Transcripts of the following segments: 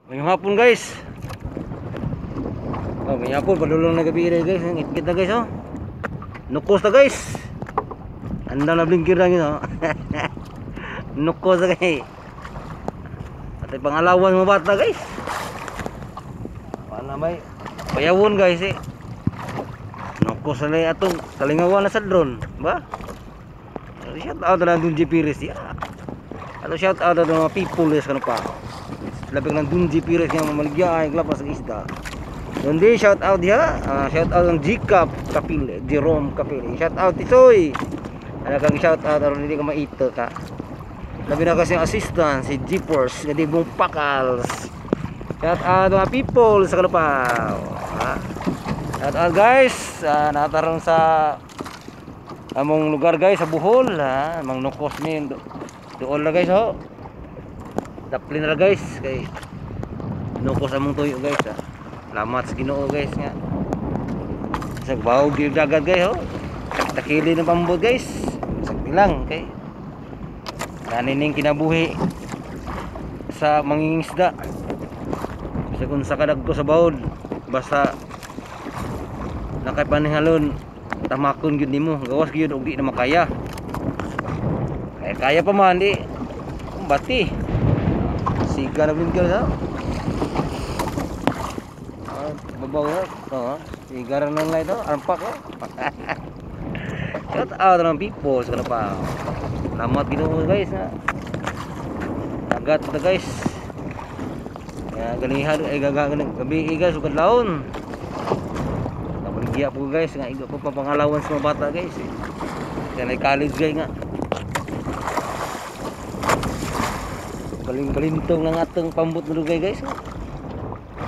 Ngayong hapon guys. Oh, ngayong hapon padulong na gabi guys. Ngit-ngit na guys oh. Nukos na guys. Anda na blinker lang yun oh. Nukos na guys. At pangalawan mo bata guys. Wala may payawon guys eh. Nukos na atong kalingawan na sa drone, ba? Shout out na Dunji Pires ya. Atau shout out na mga people yes kano pa. Labing ng Dunji Pires nga mamaligya ay glapas ng isda. Doon shout out dia, shout out ng Jikap Kapil, Jerome Kapil. Shout out Tisoy. Ana kang shout out aron hindi ka maito ka. Labi na kasi ang assistant si Jeepers nga dibong pakals. Shout out mga people sa kano pa. Shout out guys, natarong sa among lugar guys sa Bohol ha, mang nukos mi doon na guys ho. Daplin na guys kay nukos among tuyo guys ha. Salamat sa Ginoo guys nga. Sa bawo gyud dagat guys ho. Takili ng pambot guys. Sakti lang kay nanining kinabuhi sa mangingisda. Kasi kung sa kadagko sa bawod basta nakapanihalon tamakon gyud nimo gawas gyud og di na makaya kaya pa man di bati siga na blinker ha babaw ha siga ra nang light armpak ha shout out ng people sa pa salamat Ginoo guys ha agat ta guys ya ganihan ay gagagan gabi guys ug kadlawon iya po guys nga igo pa pangalawan sa mga bata guys eh. Kaya college guys nga kalintong ng atong pambot mo guys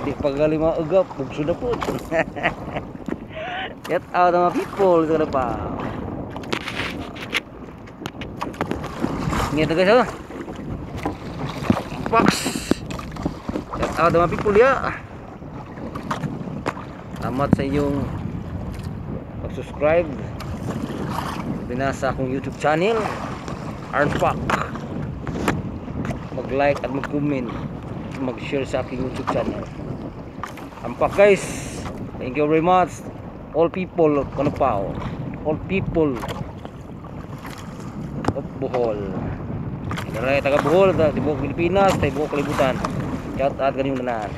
di pagali maugap bugso na po shout out mga people sa pa ngito guys oh box shout out mga people ya salamat sa inyong subscribe binasa akong YouTube channel Arnpak, mag-like at mag-comment, mag-share sa aking YouTube channel Arnpak guys. Thank you very much all people Kanupao, all people of Bohol, taga Bohol, taga Pilipinas, taga buong kalibutan. Shout out kaniyong tanan.